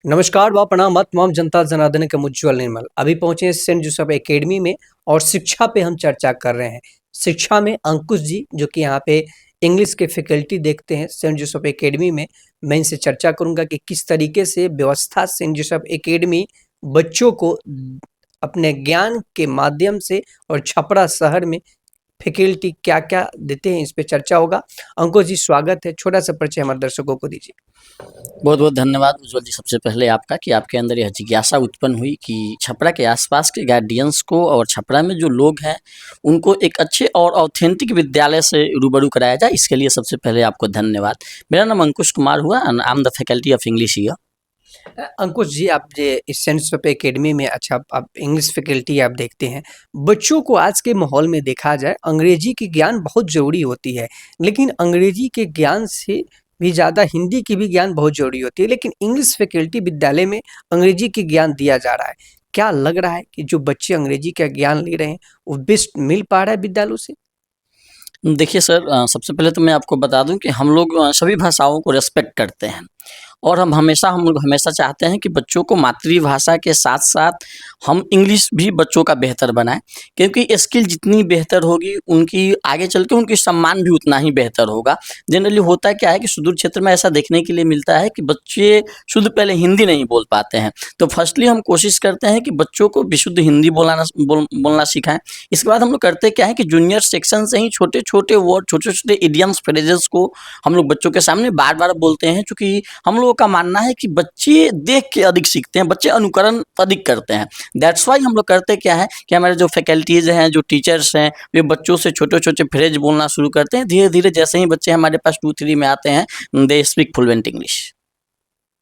नमस्कार व प्रणाम मत तमाम जनता जनार्दन के मुज्ज्वल निर्मल अभी पहुंचे हैं सेंट जोसेफ एकेडमी में और शिक्षा पे हम चर्चा कर रहे हैं। शिक्षा में अंकुश जी जो कि यहाँ पे इंग्लिश के फैकल्टी देखते हैं सेंट जोसेफ एकेडमी में। मैं इनसे चर्चा करूंगा कि किस तरीके से व्यवस्था सेंट जोसेफ एकेडमी बच्चों को अपने ज्ञान के माध्यम से और छपरा शहर में फैकल्टी क्या क्या देते हैं, इस पे चर्चा होगा। अंकुश जी स्वागत है, छोटा सा परिचय हमारे दर्शकों को दीजिए। बहुत बहुत धन्यवाद उज्ज्वल जी। सबसे पहले आपका कि आपके अंदर यह जिज्ञासा उत्पन्न हुई कि छपरा के आसपास के गार्डियंस को और छपरा में जो लोग हैं उनको एक अच्छे और ऑथेंटिक विद्यालय से रूबरू कराया जाए, इसके लिए सबसे पहले आपको धन्यवाद। मेरा नाम अंकुश कुमार हुआ and I am the faculty of English here. Ankush ji, आप जे इस सेंट जोसेफ एकेडमी में अच्छा आप इंग्लिश फैकल्टी आप देखते हैं। बच्चों को आज के माहौल में देखा जाए अंग्रेजी की ज्ञान बहुत ज़रूरी होती है, लेकिन अंग्रेजी के ज्ञान से भी ज़्यादा हिंदी की भी ज्ञान बहुत ज़रूरी होती है, लेकिन इंग्लिश फैकल्टी विद्यालय में अंग्रेजी की ज्ञान दिया जा रहा है। क्या लग रहा है कि जो बच्चे अंग्रेजी का ज्ञान ले रहे हैं वो बेस्ट मिल पा रहा है विद्यालयों से? देखिए सर, सबसे पहले तो मैं आपको बता दूं कि हम लोग सभी भाषाओं को रेस्पेक्ट करते हैं और हम लोग हमेशा चाहते हैं कि बच्चों को मातृभाषा के साथ साथ हम इंग्लिश भी बच्चों का बेहतर बनाएं, क्योंकि स्किल जितनी बेहतर होगी उनकी आगे चल के उनकी सम्मान भी उतना ही बेहतर होगा। जनरली होता क्या है कि सुदूर क्षेत्र में ऐसा देखने के लिए मिलता है कि बच्चे शुद्ध पहले हिंदी नहीं बोल पाते हैं, तो फर्स्टली हम कोशिश करते हैं कि बच्चों को विशुद्ध हिंदी बोलना सिखाएं। इसके बाद हम लोग करते क्या है कि जूनियर सेक्शन से ही छोटे छोटे वर्ड, छोटे छोटे इडियम्स, फ्रेजेस को हम लोग बच्चों के सामने बार बार बोलते हैं, क्योंकि हम लोगों का मानना है कि बच्चे देख के अधिक सीखते हैं, बच्चे अनुकरण अधिक करते हैं। दैट्स वाई हम लोग करते क्या है कि हमारे जो फैकल्टीज हैं, जो टीचर्स हैं, वे बच्चों से छोटे छोटे फ्रेज बोलना शुरू करते हैं। धीरे धीरे जैसे ही बच्चे हमारे पास 2-3 में आते हैं, दे स्पीक फ्लुएंट इंग्लिश।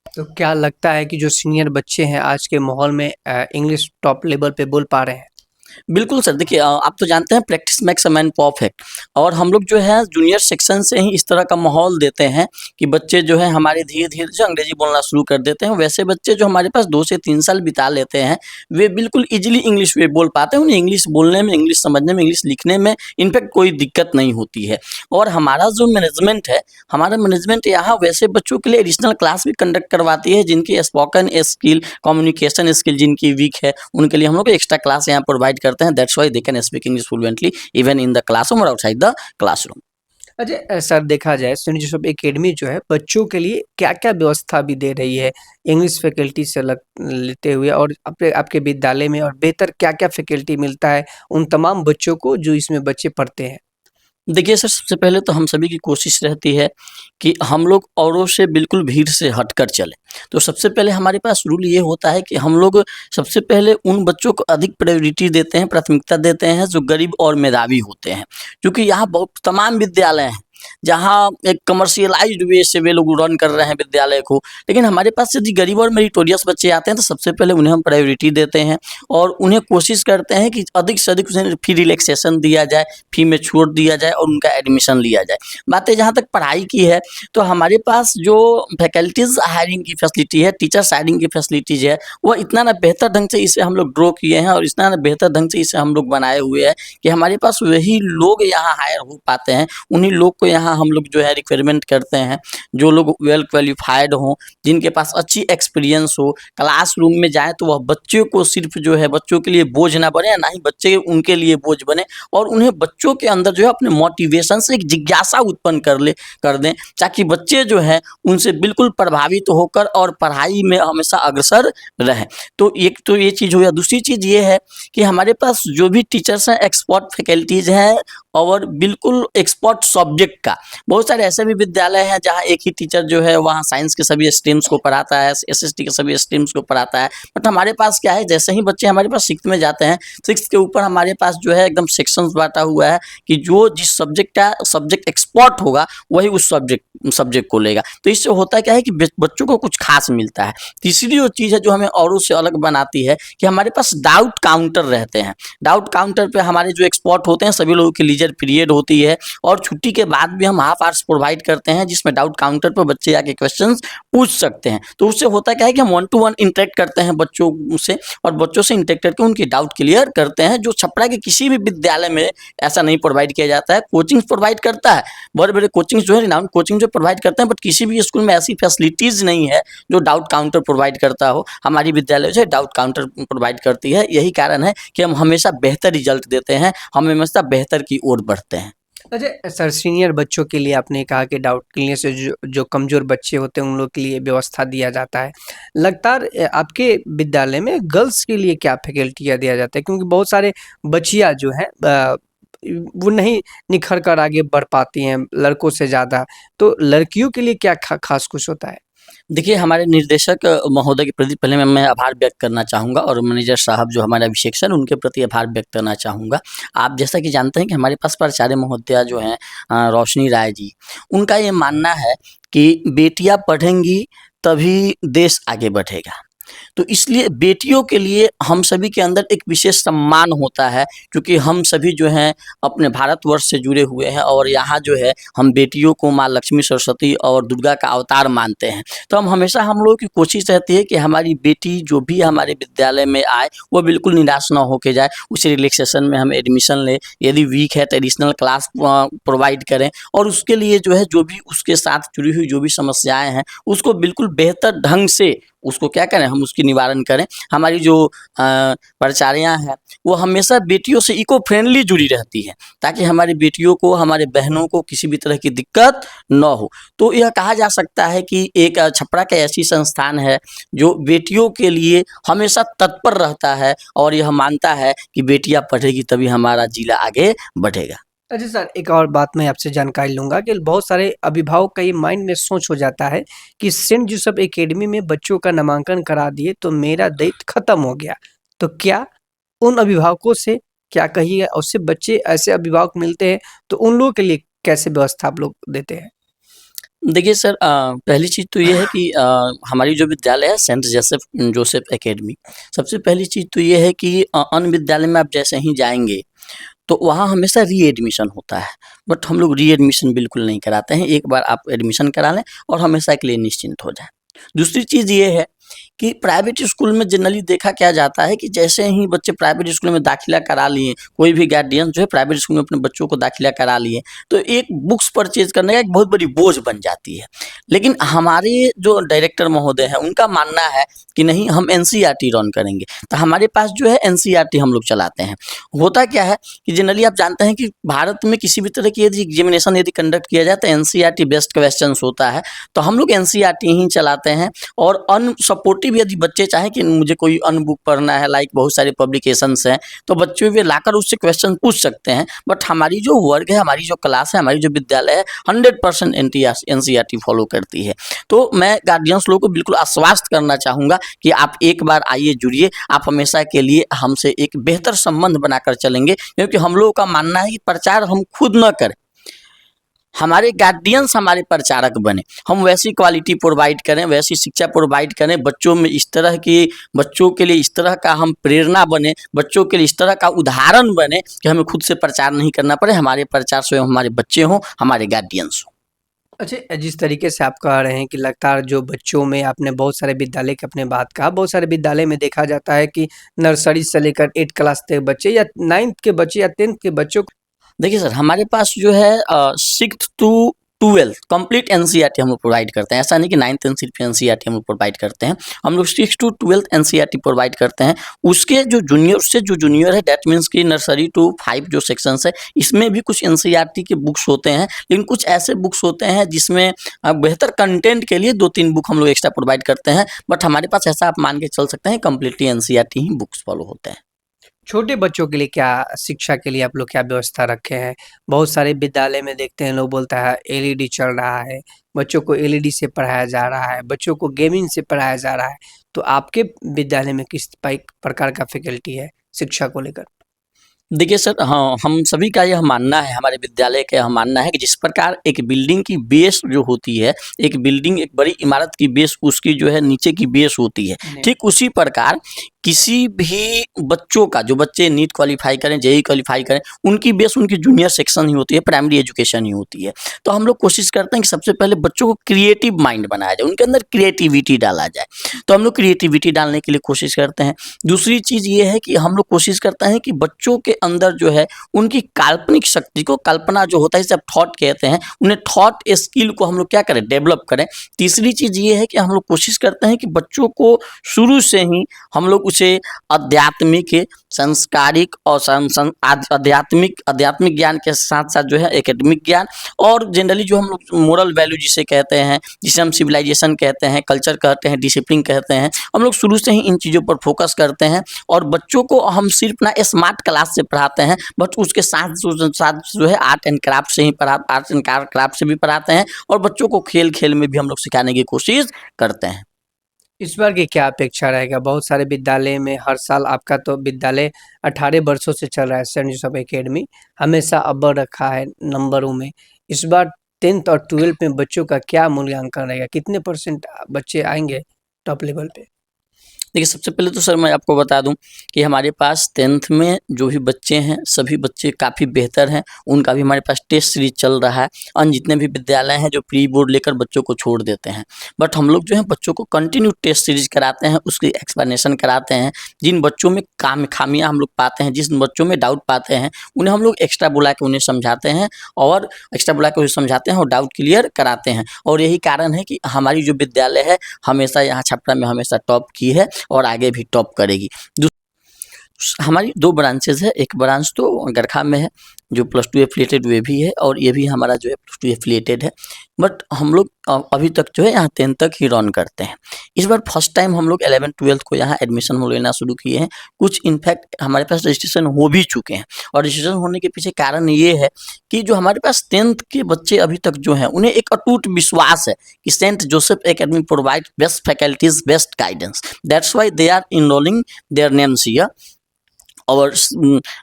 तो क्या लगता है कि जो सीनियर बच्चे हैं आज के माहौल में इंग्लिश टॉप लेवल पे बोल पा रहे हैं? बिल्कुल सर, देखिए आप तो जानते हैं practice makes a man perfect, और हम लोग जो है जूनियर सेक्शन से ही इस तरह का माहौल देते हैं कि बच्चे जो है हमारे धीरे धीरे जो अंग्रेजी बोलना शुरू कर देते हैं। वैसे बच्चे जो हमारे पास 2 से 3 साल बिता लेते हैं, वे बिल्कुल ईजिली इंग्लिश वे बोल पाते हैं। उन्हें इंग्लिश बोलने में, इंग्लिश समझने में, इंग्लिश लिखने में इनफैक्ट कोई दिक्कत नहीं होती है। और हमारा जो मैनेजमेंट है, हमारा मैनेजमेंट यहाँ वैसे बच्चों के लिए एडिशनल क्लास भी कंडक्ट करवाती है जिनकी स्पोकन स्किल, कम्युनिकेशन स्किल जिनकी वीक है, उनके लिए हम लोग एक्स्ट्रा क्लास यहाँ प्रोवाइड करते हैं। That's why they can speak English fluently even in the classroom और आउटसाइड द क्लासरूम। अच्छा सर, देखा जाए सेंट जोसेफ एकेडमी जो है बच्चों के लिए क्या-क्या व्यवस्था भी दे रही है इंग्लिश फैकल्टी से अलग लेते हुए, और आपके आपके विद्यालय में और बेहतर क्या-क्या फैकल्टी मिलता है उन तमाम बच्चों को जो इसमें बच्चे पढ़ते हैं? देखिए सर, सबसे पहले तो हम सभी की कोशिश रहती है कि हम लोग औरों से बिल्कुल भीड़ से हटकर चलें। तो सबसे पहले हमारे पास रूल ये होता है कि हम लोग सबसे पहले उन बच्चों को अधिक प्रायोरिटी देते हैं, प्राथमिकता देते हैं जो गरीब और मेधावी होते हैं। क्योंकि यहाँ बहुत तमाम विद्यालय हैं, जहाँ एक कमर्शियलाइज़्ड वे से वे लोग रन कर रहे हैं विद्यालय को। लेकिन हमारे पास यदि गरीब और मेरिटोरियस बच्चे आते हैं तो सबसे पहले उन्हें हम प्रायोरिटी देते हैं और उन्हें कोशिश करते हैं कि अधिक से अधिक उन्हें फ़ी रिलैक्सेशन दिया जाए, फ़ी में छूट दिया जाए और उनका एडमिशन लिया जाए। बातें जहाँ तक पढ़ाई की है, तो हमारे पास जो फैकल्टीज़ हायरिंग की फैसिलिटी है, टीचर्स हायरिंग की फैसिलिटीज़ है, वो इतना ना बेहतर ढंग से इसे हम लोग ड्रॉ किए हैं और इतना ना बेहतर ढंग से इसे हम लोग बनाए हुए हैं कि हमारे पास वही लोग यहाँ हायर हो पाते हैं। उन्हीं लोग को यहाँ हम लोग जो है रिक्वायरमेंट करते हैं, जो लोग वेल क्वालिफाइड हों, जिनके पास अच्छी एक्सपीरियंस हो। क्लासरूम में जाएँ तो वह बच्चों को सिर्फ जो है बच्चों के लिए बोझ ना बने, ना ही बच्चे उनके लिए बोझ बने, और उन्हें बच्चों के अंदर जो है अपने मोटिवेशन से एक जिज्ञासा उत्पन्न कर दें, ताकि बच्चे जो हैं उनसे बिल्कुल प्रभावित होकर और पढ़ाई में हमेशा अग्रसर रहें। तो एक तो ये चीज़ हो गया। दूसरी चीज़ ये है कि हमारे पास जो भी टीचर्स हैं एक्सपर्ट फैकल्टीज़ हैं और बिल्कुल एक्सपर्ट सब्जेक्ट का। बहुत सारे ऐसे भी विद्यालय हैं जहाँ एक ही टीचर जो है वहाँ साइंस के सभी स्ट्रीम्स को पढ़ाता है, एसएसटी के सभी स्ट्रीम्स को पढ़ाता है। बट हमारे पास क्या है, जैसे ही बच्चे हमारे पास 6th में जाते हैं, 6th के ऊपर हमारे पास जो है एकदम सेक्शंस बांटा हुआ है कि जो जिस सब्जेक्ट का सब्जेक्ट एक्सपर्ट होगा वही उस सब्जेक्ट को लेगा। तो इससे होता क्या है कि बच्चों को कुछ खास मिलता है। तीसरी जो चीज़ है जो हमें औरों से अलग बनाती है कि हमारे पास डाउट काउंटर रहते हैं। डाउट काउंटर पे हमारे जो एक्सपर्ट होते हैं सभी लोगों की लीजर पीरियड होती है और छुट्टी के बाद भी हम हाफ आवर्स प्रोवाइड करते हैं, जिसमें डाउट काउंटर पर बच्चे आके क्वेश्चंस पूछ सकते हैं। तो उससे होता क्या है कि हम 1 to 1 इंटरेक्ट करते हैं बच्चों से, और बच्चों से इंटरेक्ट करके उनके डाउट क्लियर करते हैं, जो छपरा के किसी भी विद्यालय में ऐसा नहीं प्रोवाइड किया जाता है। कोचिंग प्रोवाइड करता है, बड़े-बड़े कोचिंग जो है, रिनाउंड कोचिंग जो प्रोवाइड करते हैं, बट किसी भी स्कूल में ऐसी फैसिलिटीज़ नहीं है जो डाउट काउंटर प्रोवाइड करता हो। हमारी विद्यालय जो है डाउट काउंटर प्रोवाइड करती है। यही कारण है कि हम हमेशा बेहतर रिजल्ट देते हैं, हम हमेशा बेहतर की ओर बढ़ते हैं। अच्छा सर, सीनियर बच्चों के लिए आपने कहा कि डाउट क्लियर से जो कमज़ोर बच्चे होते हैं उन लोग के लिए व्यवस्था दिया जाता है। लगातार आपके विद्यालय में गर्ल्स के लिए क्या फैकल्टियाँ दिया जाता है? क्योंकि बहुत सारे बच्चियाँ जो हैं वो नहीं निखर कर आगे बढ़ पाती हैं लड़कों से ज़्यादा। तो लड़कियों के लिए क्या ख़ास कुछ होता है? देखिए, हमारे निर्देशक महोदय के प्रति पहले मैं आभार व्यक्त करना चाहूँगा, और मैनेजर साहब जो हमारे अभिषेक सर, उनके प्रति आभार व्यक्त करना चाहूँगा। आप जैसा कि जानते हैं कि हमारे पास प्राचार्य महोदया जो हैं रोशनी राय जी, उनका ये मानना है कि बेटियाँ पढ़ेंगी तभी देश आगे बढ़ेगा। तो इसलिए बेटियों के लिए हम सभी के अंदर एक विशेष सम्मान होता है, क्योंकि हम सभी जो हैं अपने भारतवर्ष से जुड़े हुए हैं, और यहाँ जो है हम बेटियों को माँ लक्ष्मी, सरस्वती और दुर्गा का अवतार मानते हैं। तो हमेशा हम लोगों की कोशिश रहती है कि हमारी बेटी जो भी हमारे विद्यालय में आए वो बिल्कुल निराश ना होके जाए, उसे रिलैक्सेशन में हम एडमिशन लें, यदि वीक है तो एडिशनल क्लास प्रोवाइड करें, और उसके लिए जो है जो भी उसके साथ जुड़ी हुई जो भी समस्याएं हैं उसको बिल्कुल बेहतर ढंग से उसको क्या करें, हम उसकी निवारण करें। हमारी जो प्राचार्या हैं वो हमेशा बेटियों से इको फ्रेंडली जुड़ी रहती है, ताकि हमारी बेटियों को, हमारे बहनों को किसी भी तरह की दिक्कत न हो। तो यह कहा जा सकता है कि एक छपरा का ऐसी संस्थान है जो बेटियों के लिए हमेशा तत्पर रहता है, और यह मानता है कि बेटियां पढ़ेगी तभी हमारा जिला आगे बढ़ेगा। अच्छा सर, एक और बात मैं आपसे जानकारी लूँगा कि बहुत सारे अभिभावक का ये माइंड में सोच हो जाता है कि सेंट जोसेफ एकेडमी में बच्चों का नामांकन करा दिए तो मेरा दायित्व खत्म हो गया। तो क्या उन अभिभावकों से क्या कहिए, और उससे बच्चे ऐसे अभिभावक मिलते हैं तो उन लोगों के लिए कैसे व्यवस्था आप लोग देते हैं? देखिए सर, पहली चीज़ तो ये है कि हमारी जो विद्यालय है सेंट जोसेफ एकेडमी, सबसे पहली चीज़ तो ये है कि अन्य विद्यालय में आप जैसे ही जाएँगे तो वहाँ हमेशा रीएडमिशन होता है, बट हम लोग रीएडमिशन बिल्कुल नहीं कराते हैं। एक बार आप एडमिशन करा लें और हमेशा के लिए निश्चिंत हो जाएँ। दूसरी चीज़ ये है कि प्राइवेट स्कूल में जनरली देखा क्या जाता है कि जैसे ही बच्चे प्राइवेट स्कूल में दाखिला करा लिए, कोई भी गार्डियन जो है प्राइवेट स्कूल में अपने बच्चों को दाखिला करा लिए, तो एक बुक्स परचेज करने का एक बहुत बड़ी बोझ बन जाती है। लेकिन हमारे जो डायरेक्टर महोदय हैं उनका मानना है कि नहीं, हम एनसीईआरटी रन करेंगे, तो हमारे पास जो है एनसीईआरटी हम लोग चलाते हैं। होता क्या है कि जनरली आप जानते हैं कि भारत में किसी भी तरह की यदि एग्जामिनेशन यदि कंडक्ट किया जाए तो एनसीईआरटी बेस्ड क्वेश्चंस होता है, तो हम लोग एनसीईआरटी ही चलाते हैं। और अनसपोर्टिव यदि बच्चे चाहें कि मुझे कोई अन्य बुक पढ़ना है, लाइक बहुत सारे पब्लिकेशंस हैं, तो बच्चे वे लाकर उससे क्वेश्चन पूछ सकते हैं। बट हमारी जो वर्ग है, हमारी जो क्लास है, हमारी जो विद्यालय है 100% एनसीईआरटी फॉलो करती है। तो मैं गार्जियंस लोगों को बिल्कुल आश्वस्त करना चाहूँगा कि आप एक बार आइए, जुड़िए, आप हमेशा के लिए हमसे एक बेहतर संबंध बनाकर चलेंगे, क्योंकि हम लोगों का मानना है कि प्रचार हम खुद न करें, हमारे गार्डियंस हमारे प्रचारक बने। हम वैसी क्वालिटी प्रोवाइड करें, वैसी शिक्षा प्रोवाइड करें, बच्चों में इस तरह की, बच्चों के लिए इस तरह का हम प्रेरणा बने, बच्चों के लिए इस तरह का उदाहरण बने कि हमें खुद से प्रचार नहीं करना पड़े, हमारे प्रचार स्वयं हमारे बच्चे हों, हमारे गार्डियंस हों। अच्छा, जिस तरीके से आप कह रहे हैं कि लगातार जो बच्चों में आपने बहुत सारे विद्यालय की अपने बात कहा, बहुत सारे विद्यालय में देखा जाता है कि नर्सरी से लेकर 8 क्लास तक बच्चे या 9th के बच्चे या 10th के बच्चों को देखिए सर, हमारे पास जो है 6th to 12th complete NCERT हम लोग प्रोवाइड करते हैं। ऐसा नहीं कि 9th सिर्फ एनसीईआरटी हम लोग प्रोवाइड करते हैं, हम लोग 6th to 12th NCERT provide करते हैं। उसके जो जूनियर, उससे जो जूनियर है, दैट मीन्स कि नर्सरी टू 5 जो सेक्शंस है, इसमें भी कुछ एनसीईआरटी के बुक्स होते हैं, लेकिन कुछ ऐसे बुक्स होते हैं जिसमें बेहतर कंटेंट के लिए 2-3 बुक हम लोग एक्स्ट्रा प्रोवाइड करते हैं। बट हमारे पास ऐसा आप मान के चल सकते हैं कम्प्लीटली एनसीईआरटी ही बुक्स फॉलो होते हैं। छोटे बच्चों के लिए क्या शिक्षा के लिए आप लोग क्या व्यवस्था रखे हैं? बहुत सारे विद्यालय में देखते हैं लोग बोलता है एलईडी चल रहा है, बच्चों को एलईडी से पढ़ाया जा रहा है, बच्चों को गेमिंग से पढ़ाया जा रहा है। तो आपके विद्यालय में किस प्रकार का फैकल्टी है शिक्षा को लेकर? देखिए सर, हाँ, हम सभी का यह मानना है, हमारे विद्यालय का यह मानना है कि जिस प्रकार एक बिल्डिंग की बेस जो होती है, एक बिल्डिंग, एक बड़ी इमारत की बेस उसकी जो है नीचे की बेस होती है, नहीं। ठीक उसी प्रकार किसी भी बच्चों का, जो बच्चे नीट क्वालिफाई करें, जेईई क्वालिफाई करें, उनकी बेस उनकी जूनियर सेक्शन ही होती है, प्राइमरी एजुकेशन ही होती है। तो हम लोग कोशिश करते हैं कि सबसे पहले बच्चों को क्रिएटिव माइंड बनाया जाए, उनके अंदर क्रिएटिविटी डाला जाए। तो हम लोग क्रिएटिविटी डालने के लिए कोशिश करते हैं। दूसरी चीज़ ये है कि हम लोग कोशिश करते हैं कि बच्चों के अंदर जो है उनकी काल्पनिक शक्ति को, कल्पना जो होता है जिसे आप थॉट कहते हैं, उन्हें थॉट स्किल को हम लोग क्या करें, डेवलप करें। तीसरी चीज़ ये है कि हम लोग कोशिश करते हैं कि बच्चों को शुरू से ही हम लोग उसे आध्यात्मिक, संस्कारिक और आध्यात्मिक ज्ञान के साथ साथ जो है एकेडमिक ज्ञान और जनरली जो हम लोग मोरल वैल्यू जिसे कहते हैं, जिसे हम सिविलाइजेशन कहते हैं, कल्चर कहते हैं, डिसिप्लिन कहते हैं, हम लोग शुरू से ही इन चीज़ों पर फोकस करते हैं। और बच्चों को हम सिर्फ ना स्मार्ट क्लास से पढ़ाते हैं, बट उसके साथ साथ जो है आर्ट एंड क्राफ्ट से ही आर्ट एंड क्राफ्ट से भी पढ़ाते हैं और बच्चों को खेल खेल में भी हम लोग सिखाने की कोशिश करते हैं। इस बार की क्या अपेक्षा रहेगा? बहुत सारे विद्यालय में हर साल आपका तो विद्यालय 18 वर्षों से चल रहा है, सेंट जोसेफ एकेडमी हमेशा अव्वल रखा है नंबरों में। इस बार 10th और 12th में बच्चों का क्या मूल्यांकन रहेगा? कितने % बच्चे आएंगे टॉप लेवल पे? देखिए, सबसे पहले तो सर मैं आपको बता दूं कि हमारे पास 10th में जो भी बच्चे हैं, सभी बच्चे काफ़ी बेहतर हैं। उनका भी हमारे पास टेस्ट सीरीज चल रहा है। और जितने भी विद्यालय हैं जो प्री बोर्ड लेकर बच्चों को छोड़ देते हैं, बट हम लोग जो है बच्चों को कंटिन्यू टेस्ट सीरीज कराते हैं, उसकी एक्सप्लेनेशन कराते हैं। जिन बच्चों में खामियां हम लोग पाते हैं, जिन बच्चों में डाउट पाते हैं, उन्हें हम लोग एक्स्ट्रा बुला के उन्हें समझाते हैं और डाउट क्लियर कराते हैं। और यही कारण है कि हमारी जो विद्यालय है हमेशा यहाँ छपरा में हमेशा टॉप की है और आगे भी टॉप करेगी। हमारी 2 ब्रांचेज है, एक ब्रांच तो गरखा में है जो +2 एफिलिएटेड वे भी है और ये भी हमारा जो है +2 एफिलिएटेड है। बट हम लोग अभी तक जो है यहाँ 10th तक ही रन करते हैं। इस बार फर्स्ट टाइम हम लोग 11th-12th को यहाँ एडमिशन हो लेना शुरू किए हैं। कुछ इनफैक्ट हमारे पास रजिस्ट्रेशन हो भी चुके हैं और रजिस्ट्रेशन होने के पीछे कारण ये है कि जो हमारे पास 10th के बच्चे अभी तक जो हैं उन्हें एक अटूट विश्वास है कि Saint Joseph academy provide best faculties, best guidance, that's why they are enrolling their names here. और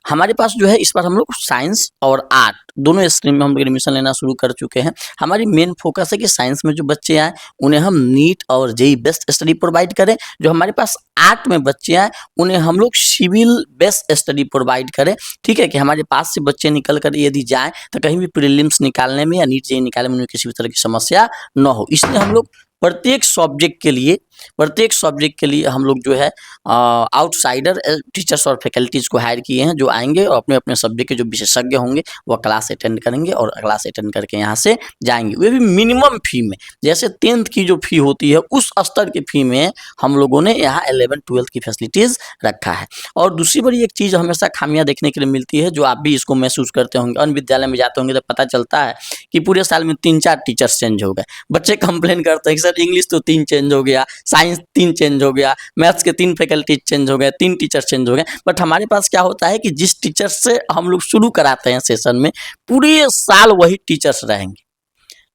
हमारे पास जो है इस बार हम लोग साइंस और आर्ट दोनों स्ट्रीम में हम लोग एडमिशन लेना शुरू कर चुके हैं। हमारी मेन फोकस है कि साइंस में जो बच्चे आए उन्हें हम नीट और जेईई बेस्ट स्टडी प्रोवाइड करें। जो हमारे पास आर्ट में बच्चे आए उन्हें हम लोग सिविल बेस्ट स्टडी प्रोवाइड करें। ठीक है कि हमारे पास से बच्चे निकल कर यदि जाएँ तो कहीं भी प्रीलिम्स निकालने में या नीट जेईई निकालने में उन्हें किसी भी तरह की समस्या न हो, इसलिए हम लोग प्रत्येक सब्जेक्ट के लिए हम लोग जो है आउटसाइडर टीचर्स और फैकल्टीज़ को हायर किए हैं जो आएंगे और अपने अपने सब्जेक्ट के जो विशेषज्ञ होंगे वह क्लास अटेंड करेंगे और क्लास अटेंड करके यहाँ से जाएंगे, वे भी मिनिमम फ़ी में। जैसे 10th की जो फ़ी होती है उस स्तर की फ़ी में हम लोगों ने यहाँ 11th-12th की फैसिलिटीज़ रखा है। और दूसरी बड़ी एक चीज़ हमेशा खामियां देखने के लिए मिलती है, जो आप भी इसको महसूस करते होंगे, अन्य विद्यालय में जाते होंगे तो पता चलता है कि पूरे साल में 3-4 टीचर्स चेंज हो गए। बच्चे कंप्लेन करते हैं कि सर इंग्लिश तो 3 चेंज हो गया, साइंस 3 चेंज हो गया, मैथ्स के 3 फैकल्टी चेंज हो गए, 3 टीचर चेंज हो गए। बट हमारे पास क्या होता है कि जिस टीचर से हम लोग शुरू कराते हैं सेशन में, पूरे साल वही टीचर्स रहेंगे।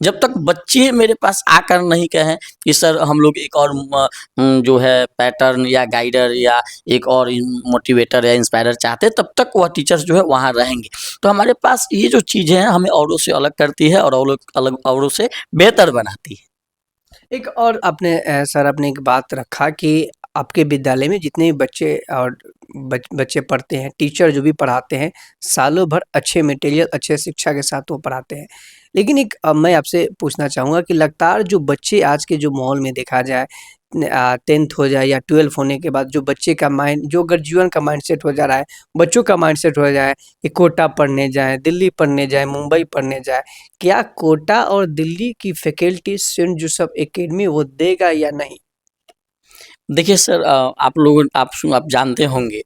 जब तक बच्चे मेरे पास आकर नहीं कहें कि सर हम लोग एक और जो है पैटर्न या गाइडर या एक और मोटिवेटर या इंस्पायरर चाहते, तब तक वह टीचर्स जो है वहाँ रहेंगे। तो हमारे पास ये जो चीज़ें हैं हमें औरों से अलग करती है और औरों से बेहतर बनाती है। एक और सर आपने एक बात रखा कि आपके विद्यालय में जितने भी बच्चे और बच्चे पढ़ते हैं, टीचर जो भी पढ़ाते हैं, सालों भर अच्छे मटेरियल, अच्छे शिक्षा के साथ वो पढ़ाते हैं। लेकिन मैं आपसे पूछना चाहूँगा कि लगातार जो बच्चे आज के जो माहौल में देखा जाए 10th हो जाए या 12th होने के बाद जो बच्चे का माइंड, जो अगर जीवन का माइंडसेट हो जा रहा है, बच्चों का माइंडसेट हो जाए कि कोटा पढ़ने जाएँ, दिल्ली पढ़ने जाएँ, मुंबई पढ़ने जाएँ। क्या कोटा और दिल्ली की फैकल्टी सेंट जोसेफ एकेडमी वो देगा या नहीं? देखिए सर, आप जानते होंगे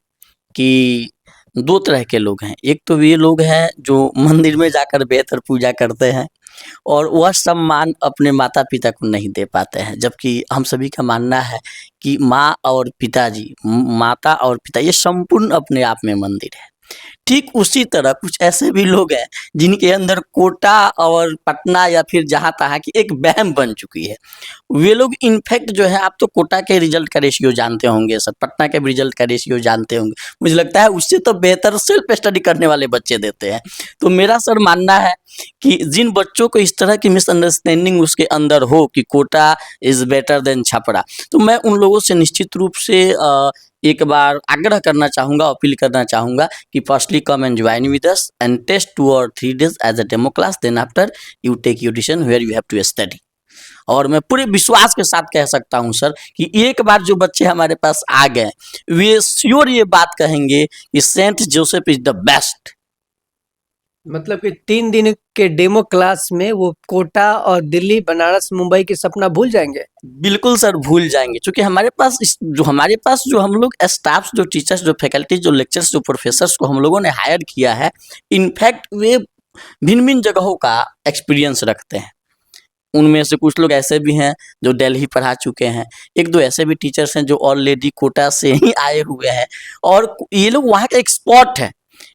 कि 2 तरह के लोग हैं। एक तो ये लोग हैं जो मंदिर में जाकर बेहतर पूजा करते हैं और वह सम्मान अपने माता-पिता को नहीं दे पाते हैं। जबकि हम सभी का मानना है कि माता और पिता ये संपूर्ण अपने आप में मंदिर है। ठीक उसी तरह कुछ ऐसे भी लोग हैं जिनके अंदर कोटा और पटना या फिर जहाँ-तहाँ की एक वहम बन चुकी है। वे लोग इनफैक्ट जो है, आप तो कोटा के रिजल्ट का रेशियो जानते होंगे सर, पटना के भी रिजल्ट का रेशियो जानते होंगे। मुझे लगता है उससे तो बेहतर सेल्फ स्टडी करने वाले बच्चे देते हैं। तो मेरा सर मानना है कि जिन बच्चों को इस तरह की मिसअंडरस्टैंडिंग उसके अंदर हो कि Kota is better than Chhapra, तो मैं उन लोगों से निश्चित रूप से एक बार आग्रह करना चाहूँगा, अपील करना चाहूँगा कि firstly come and join with us and test 2 और 3 days as a demo class, then after you take your decision where you have to study. और मैं पूरे विश्वास के साथ कह सकता हूँ सर कि एक बार जो बच्चे हमारे पास आ गए, वे श्योर ये बात कहेंगे कि Saint Joseph is the best. मतलब कि 3 दिन के डेमो क्लास में वो कोटा और दिल्ली, बनारस, मुंबई की सपना भूल जाएँगे? बिल्कुल सर भूल जाएँगे, क्योंकि हमारे पास जो हम लोग स्टाफ्स, जो टीचर्स, जो फैकल्टी, जो लेक्चर्स, जो प्रोफेसर्स को हम लोगों ने हायर किया है, इनफैक्ट वे भिन्न-भिन्न जगहों का एक्सपीरियंस रखते हैं। उनमें से कुछ लोग ऐसे भी हैं जो दिल्ली पढ़ा चुके हैं, 1-2 ऐसे भी टीचर्स हैं जो ऑलरेडी कोटा से ही आए हुए हैं और ये लोग वहाँ के एक्सपर्ट हैं।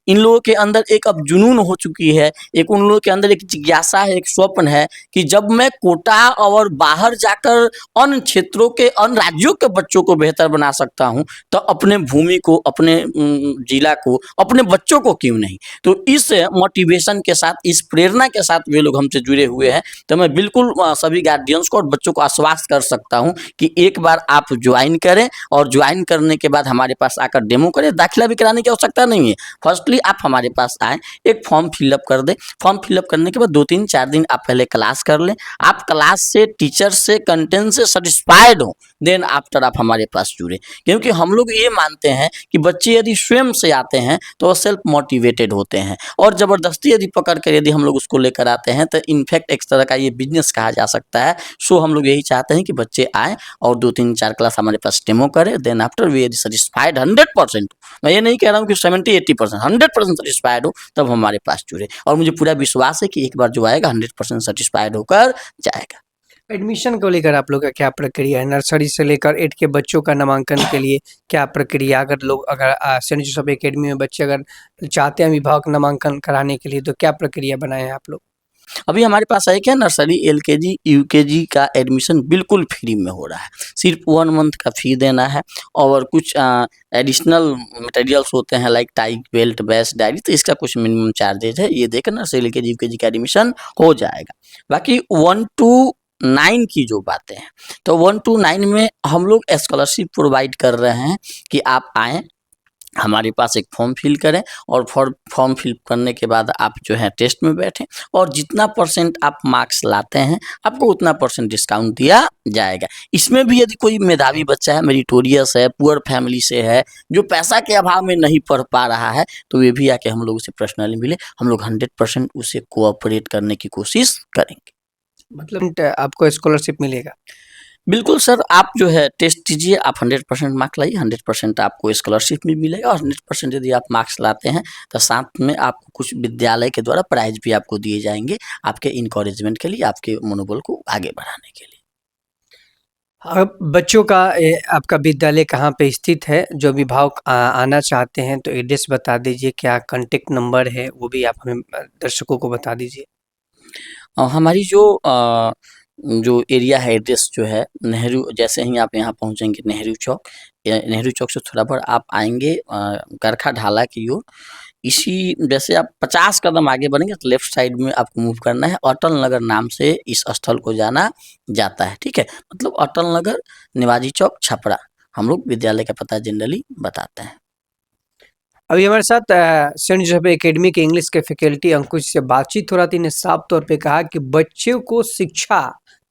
इन लोगों के अंदर एक अब जुनून हो चुकी है, एक उन लोगों के अंदर एक जिज्ञासा है, एक स्वप्न है कि जब मैं कोटा और बाहर जाकर अन्य क्षेत्रों के, अन्य राज्यों के बच्चों को बेहतर बना सकता हूँ, तो अपने भूमि को, अपने जिला को, अपने बच्चों को क्यों नहीं? तो इस मोटिवेशन के साथ, इस प्रेरणा के साथ वे लोग हमसे जुड़े हुए हैं। तो मैं बिल्कुल सभी गार्डियंस को और बच्चों को आश्वस्त कर सकता हूँ कि एक बार आप ज्वाइन करें और ज्वाइन करने के बाद हमारे पास आकर डेमो करें। दाखिला भी कराने की आवश्यकता नहीं है। फर्स्टली आप हमारे पास आएँ, एक फॉर्म फिलअप कर दें। फॉर्म फिलअप करने के बाद 2-3-4 दिन आप पहले क्लास कर लें। आप क्लास से, टीचर से, कंटेंट से सैटिस्फाइड हो, देन आफ्टर आप हमारे पास जुड़ें। क्योंकि हम लोग ये मानते हैं कि बच्चे यदि स्वयं से आते हैं तो वो सेल्फ मोटिवेटेड होते हैं और ज़बरदस्ती यदि पकड़ कर यदि हम लोग उसको लेकर आते हैं तो इनफैक्ट एक तरह का ये बिजनेस कहा जा सकता है। सो हम लोग यही चाहते हैं कि बच्चे आएँ और 2-3-4 क्लास हमारे पास डेमो करें, then after we are satisfied 100%। मैं ये नहीं कह रहा हूँ कि 70-80%, 100% सैटिस्फाइड हो तब हमारे पास जुड़े और मुझे पूरा विश्वास है कि एक बार जो आएगा 100% सैटिस्फाइड होकर जाएगा। एडमिशन को लेकर आप लोग का क्या प्रक्रिया है? नर्सरी से लेकर 8 के बच्चों का नामांकन के लिए क्या प्रक्रिया? अगर सेंट जोसेफ एकेडमी में बच्चे अगर चाहते हैं अभिभावक नामांकन कराने के लिए तो क्या प्रक्रिया बनाए हैं आप लोग? अभी हमारे पास है क्या, नर्सरी, एलकेजी, यूकेजी का एडमिशन बिल्कुल फ्री में हो रहा है। सिर्फ 1 मंथ का फ़ी देना है और कुछ एडिशनल मटेरियल्स होते हैं like tie, belt, batch, diary, तो इसका कुछ मिनिमम चार्जेज है। ये देकर नर्सरी, एलकेजी, यूकेजी का एडमिशन हो जाएगा। बाकी 1 टू 9 की जो बातें हैं, तो 1 टू 9 में हम लोग स्कॉलरशिप प्रोवाइड कर रहे हैं कि आप आएँ, हमारे पास एक फॉर्म फिल करें और फॉर्म फिल करने के बाद आप जो है टेस्ट में बैठें और जितना परसेंट आप मार्क्स लाते हैं आपको उतना परसेंट डिस्काउंट दिया जाएगा। इसमें भी यदि कोई मेधावी बच्चा है, मेरिटोरियस है, पुअर फैमिली से है, जो पैसा के अभाव में नहीं पढ़ पा रहा है, तो वे भी आके हम लोग उसे पर्सनली मिले। हम लोग 100% उसे कोऑपरेट करने की कोशिश करेंगे। मतलब आपको स्कॉलरशिप मिलेगा? बिल्कुल सर, आप जो है टेस्ट दीजिए, आप 100% मार्क्स लाइए, 100% आपको स्कॉलरशिप भी मिलेगा और 100% यदि आप मार्क्स लाते हैं तो साथ में आपको कुछ विद्यालय के द्वारा प्राइज़ भी आपको दिए जाएँगे, आपके एनकरेजमेंट के लिए, आपके मनोबल को आगे बढ़ाने के लिए। अब बच्चों का आपका विद्यालय कहाँ पे स्थित है? जो अभिभावक आना चाहते हैं तो एड्रेस बता दीजिए, क्या कॉन्टैक्ट नंबर है वो भी आप हमें दर्शकों को बता दीजिए। हमारी जो एरिया है, एड्रेस जो है नेहरू, जैसे ही आप यहाँ पहुँचेंगे नेहरू चौक, नेहरू चौक से थोड़ा बहुत आप आएँगे करखा ढाला की ओर, इसी जैसे आप 50 कदम आगे बढ़ेंगे तो लेफ्ट साइड में आपको मूव करना है। अटल नगर नाम से इस स्थल को जाना जाता है, ठीक है? मतलब अटल नगर, नेवाजी चौक, छपरा, हम लोग विद्यालय का पता जनरली बताते हैं। अभी हमारे साथ सेंट जोसेफ एकेडमी के इंग्लिश के फैकल्टी अंकुश से बातचीत हो रहा थी। इन्हें साफ तौर पे कहा कि बच्चों को शिक्षा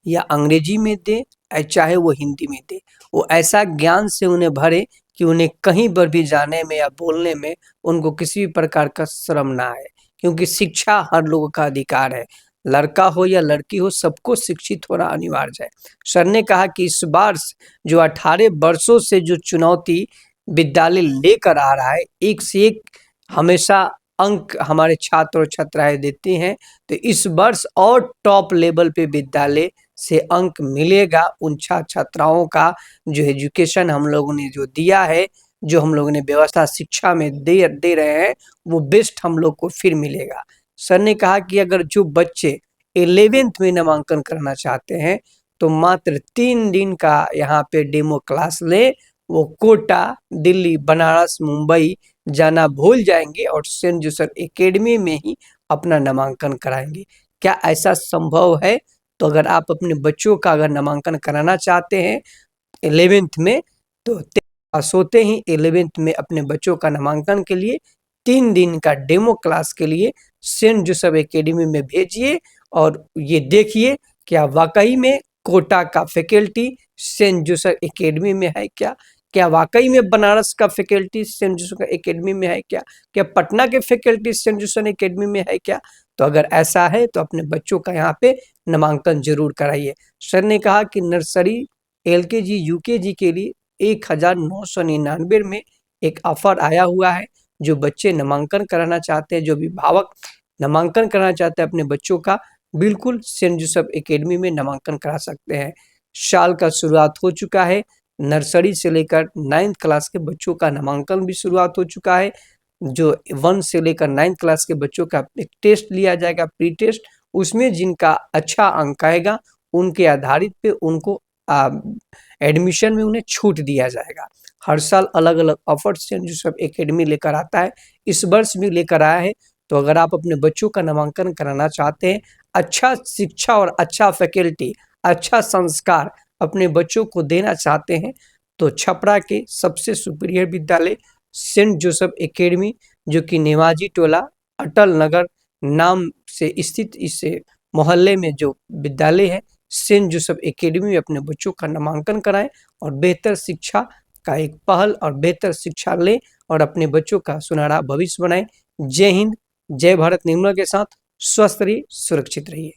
या अंग्रेजी में दे चाहे वो हिंदी में दे, वो ऐसा ज्ञान से उन्हें भरे कि उन्हें कहीं पर भी जाने में या बोलने में उनको किसी भी प्रकार का शर्म ना आए, क्योंकि शिक्षा हर लोगों का अधिकार है। लड़का हो या लड़की हो, सबको शिक्षित होना अनिवार्य है। सर ने कहा कि इस बार जो 18 वर्षों से जो चुनौती विद्यालय लेकर आ रहा है, एक से एक हमेशा अंक हमारे छात्र और छात्राएँ देते हैं, तो इस वर्ष और टॉप लेवल पे विद्यालय से अंक मिलेगा। उन छात्र-छात्राओं का जो एजुकेशन हम लोगों ने जो दिया है, जो हम लोगों ने व्यवस्था शिक्षा में दे रहे हैं, वो बेस्ट हम लोग को फिर मिलेगा। सर ने कहा कि अगर जो बच्चे 11th में नामांकन करना चाहते हैं, तो मात्र 3 दिन का यहाँ पे डेमो क्लास लें, वो कोटा, दिल्ली, बनारस, मुंबई जाना भूल जाएँगे और सेंट जोसेफ एकेडमी में ही अपना नामांकन कराएंगे। क्या ऐसा संभव है? तो अगर आप अपने बच्चों का अगर नामांकन कराना चाहते हैं 11th में, तो पास होते ही 11th में अपने बच्चों का नामांकन के लिए 3 दिन का डेमो क्लास के लिए सेंट जोसेफ एकेडमी में भेजिए और ये देखिए क्या वाकई में कोटा का फैकल्टी सेंट जोसेफ एकेडमी में है क्या? क्या वाकई में बनारस का फैकल्टी सेंट जोसेफ एकेडमी में है क्या? क्या पटना के फैकल्टी सेंट जोसेफ एकेडमी में है क्या? तो अगर ऐसा है तो अपने बच्चों का यहाँ पे नामांकन जरूर कराइए। सर ने कहा कि नर्सरी, एलकेजी, यूकेजी के लिए 1999 में एक ऑफर आया हुआ है। जो बच्चे नामांकन कराना चाहते हैं, जो अभिभावक नामांकन कराना चाहते हैं अपने बच्चों का, बिल्कुल सेंट जोसेफ एकेडमी में नामांकन करा सकते हैं। साल का शुरुआत हो चुका है, नर्सरी से लेकर 9th क्लास के बच्चों का नामांकन भी शुरुआत हो चुका है। जो 1 से लेकर 9th क्लास के बच्चों का एक टेस्ट लिया जाएगा, प्री टेस्ट, उसमें जिनका अच्छा अंक आएगा उनके आधारित पे उनको एडमिशन में उन्हें छूट दिया जाएगा। हर साल अलग अलग ऑफर सेंट जोसेफ एकेडमी लेकर आता है, इस वर्ष भी लेकर आया है। तो अगर आप अपने बच्चों का नामांकन कराना चाहते हैं, अच्छा शिक्षा और अच्छा फैकल्टी, अच्छा संस्कार अपने बच्चों को देना चाहते हैं, तो छपरा के सबसे सुपीरियर विद्यालय सेंट जोसेफ एकेडमी, जो कि नेवाजी टोला अटल नगर नाम से स्थित इस मोहल्ले में जो विद्यालय है, सेंट जोसेफ एकेडमी में अपने बच्चों का नामांकन कराएं और बेहतर शिक्षा का एक पहल और बेहतर शिक्षा लें और अपने बच्चों का सुनहरा भविष्य बनाएं। जय हिंद, जय भारत। निर्मला के साथ स्वस्थ रहिए, सुरक्षित रहिए।